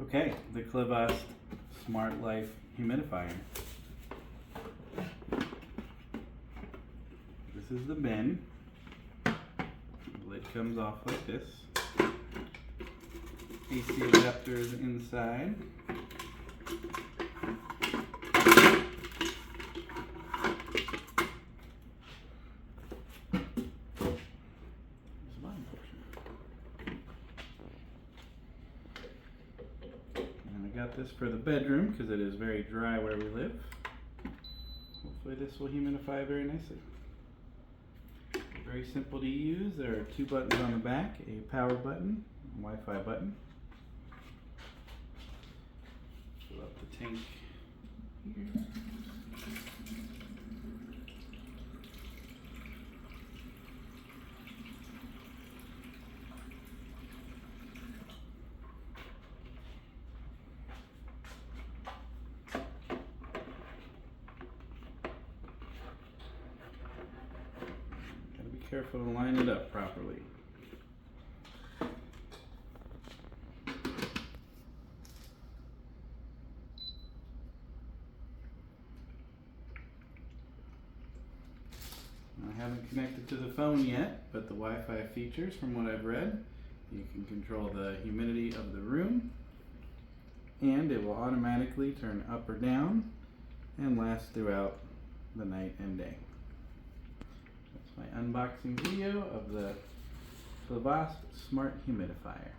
Okay, the Clevast Smart Life Humidifier. This is the bin. The lid comes off like this. AC adapter is inside. And I got this for the bedroom because it is very dry where we live. Hopefully this will humidify very nicely. Very simple to use. There are two buttons on the back, a power button, a Wi-Fi button. Fill up the tank here. Careful to line it up properly. I haven't connected to the phone yet, but the Wi-Fi features, from what I've read, you can control the humidity of the room, and it will automatically turn up or down and last throughout the night and day. My unboxing video of the Clevast Smart Humidifier.